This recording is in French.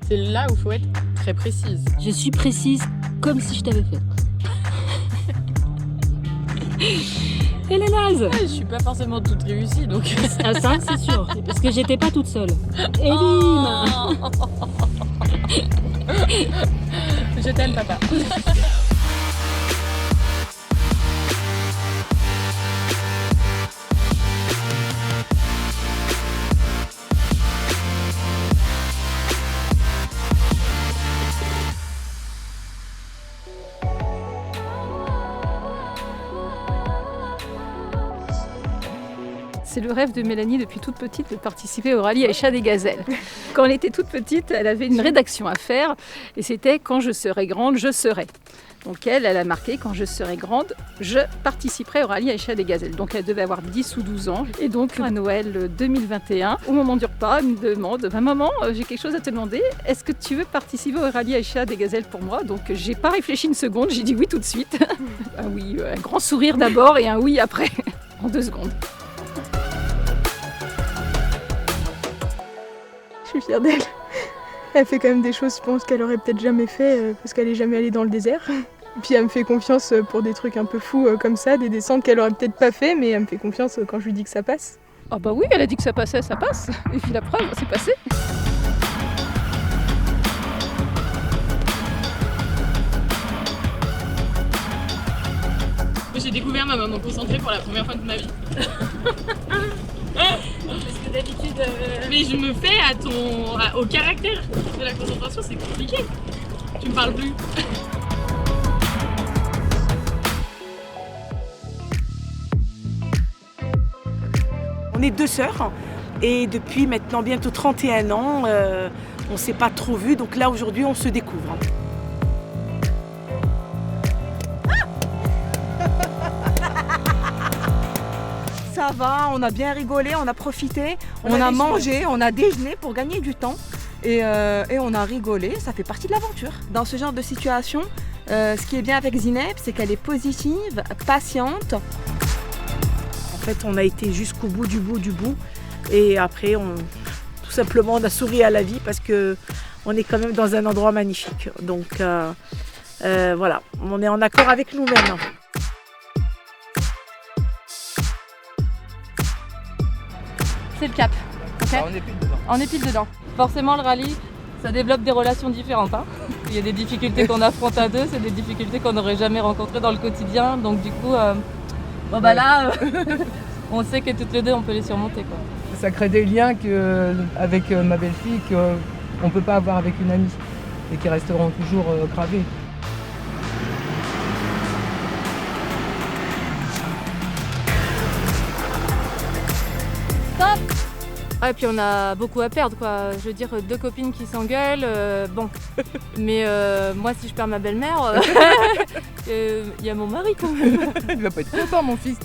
C'est là où il faut être très précise. Je suis précise comme si je t'avais fait. Elle est naze. Je suis pas forcément toute réussie donc. Ah ça c'est sûr, parce que j'étais pas toute seule. Et bim. Je t'aime papa. C'est le rêve de Mélanie depuis toute petite de participer au rallye Aïcha des Gazelles. Quand elle était toute petite, elle avait une rédaction à faire et c'était « Quand je serai grande, je serai ». Donc elle a marqué « Quand je serai grande, je participerai au rallye Aïcha des Gazelles ». Donc elle devait avoir 10 ou 12 ans. Et donc à Noël 2021, au moment du repas, elle me demande « Maman, j'ai quelque chose à te demander. Est-ce que tu veux participer au rallye Aïcha des Gazelles pour moi ?» Donc j'ai pas réfléchi une seconde, j'ai dit oui tout de suite. Un oui, un grand sourire d'abord et un oui après, en 2 secondes. Je suis fière d'elle. Elle fait quand même des choses, je pense, qu'elle aurait peut-être jamais fait parce qu'elle est jamais allée dans le désert. Et puis elle me fait confiance pour des trucs un peu fous comme ça, des descentes qu'elle aurait peut-être pas fait, mais elle me fait confiance quand je lui dis que ça passe. Ah bah oui, elle a dit que ça passait, ça passe. Et puis la preuve, c'est passé. J'ai découvert ma maman concentrée pour la première fois de ma vie. Parce que d'habitude. Mais je me fais au caractère de la concentration, c'est compliqué. Tu me parles plus. On est 2 sœurs et depuis maintenant bientôt 31 ans, on ne s'est pas trop vus. Donc là aujourd'hui, on se découvre. Ça va, on a bien rigolé, on a profité, on a mangé, on a déjeuné pour gagner du temps et on a rigolé, ça fait partie de l'aventure. Dans ce genre de situation, ce qui est bien avec Zineb, c'est qu'elle est positive, patiente. En fait, on a été jusqu'au bout du bout et après, tout simplement, on a souri à la vie parce qu'on est quand même dans un endroit magnifique. Donc voilà, on est en accord avec nous-mêmes. C'est le cap. Okay, on est pile dedans. Forcément, le rallye, ça développe des relations différentes. Hein. Il y a des difficultés qu'on affronte à 2, c'est des difficultés qu'on n'aurait jamais rencontrées dans le quotidien. Donc du coup, là, on sait que toutes les 2, on peut les surmonter, quoi. Ça crée des liens avec ma belle-fille qu'on ne peut pas avoir avec une amie et qui resteront toujours gravés. Et puis on a beaucoup à perdre, quoi. Je veux dire, 2 copines qui s'engueulent, bon. Mais moi, si je perds ma belle-mère, il y a mon mari quand même. Il va pas être content, mon fils.